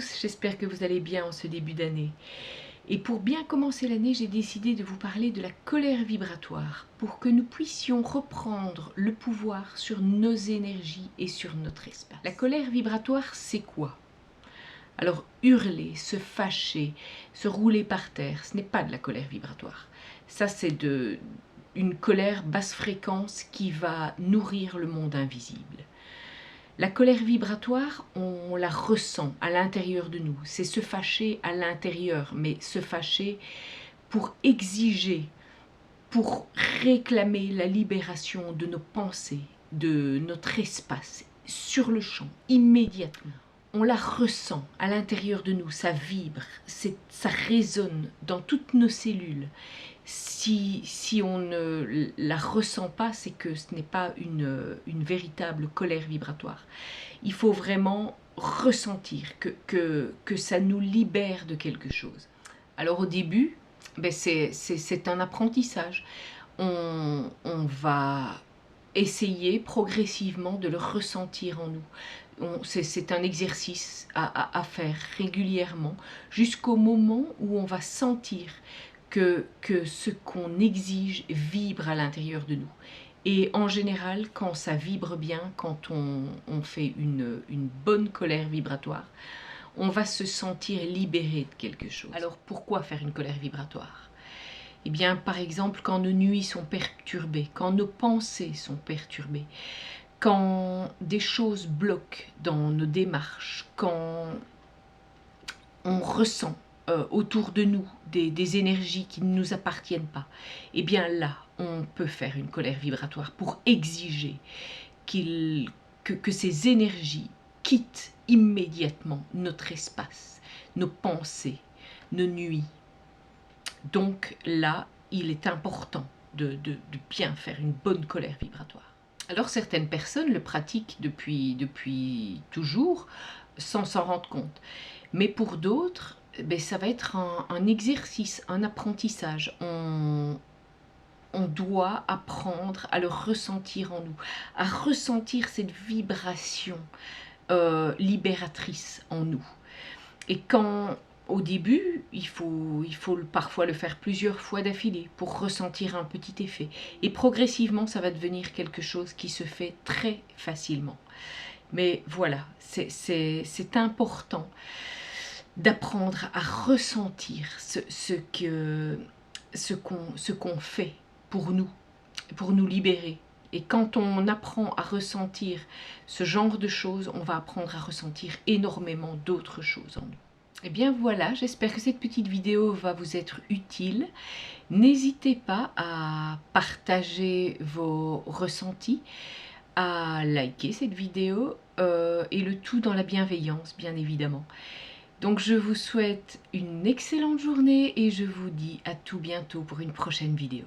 tous, j'espère que vous allez bien en ce début d'année. Et pour bien commencer l'année, j'ai décidé de vous parler de la colère vibratoire pour que nous puissions reprendre le pouvoir sur nos énergies et sur notre espace. La colère vibratoire, c'est quoi? Alors, hurler, se fâcher, se rouler par terre, ce n'est pas de la colère vibratoire. Ça, c'est une colère basse fréquence qui va nourrir le monde invisible. La colère vibratoire, on la ressent à l'intérieur de nous. C'est se fâcher à l'intérieur, mais se fâcher pour exiger, pour réclamer la libération de nos pensées, de notre espace, sur le champ, immédiatement. On la ressent à l'intérieur de nous, ça vibre, ça résonne dans toutes nos cellules. Si on ne la ressent pas, c'est que ce n'est pas une véritable colère vibratoire. Il faut vraiment ressentir que ça nous libère de quelque chose. Alors au début, c'est un apprentissage. On va essayer progressivement de le ressentir en nous. C'est un exercice à faire régulièrement jusqu'au moment où on va sentir que ce qu'on exige vibre à l'intérieur de nous. Et en général, quand ça vibre bien, quand on fait une bonne colère vibratoire, on va se sentir libéré de quelque chose. Alors pourquoi faire une colère vibratoire? Eh bien, par exemple, quand nos nuits sont perturbées, quand nos pensées sont perturbées, quand des choses bloquent dans nos démarches, quand on ressent autour de nous des énergies qui ne nous appartiennent pas, eh bien là, on peut faire une colère vibratoire pour exiger que ces énergies quittent immédiatement notre espace, nos pensées, nos nuits. Donc là, il est important de bien faire une bonne colère vibratoire. Alors certaines personnes le pratiquent depuis toujours sans s'en rendre compte. Mais pour d'autres, ça va être un exercice, un apprentissage. On doit apprendre à le ressentir en nous, à ressentir cette vibration libératrice en nous. Et quand, au début, il faut parfois le faire plusieurs fois d'affilée pour ressentir un petit effet. Et progressivement, ça va devenir quelque chose qui se fait très facilement. Mais voilà, c'est important d'apprendre à ressentir ce qu'on fait pour nous libérer. Et quand on apprend à ressentir ce genre de choses, on va apprendre à ressentir énormément d'autres choses en nous. Et bien voilà, j'espère que cette petite vidéo va vous être utile. N'hésitez pas à partager vos ressentis, à liker cette vidéo et le tout dans la bienveillance, bien évidemment. Donc je vous souhaite une excellente journée et je vous dis à tout bientôt pour une prochaine vidéo.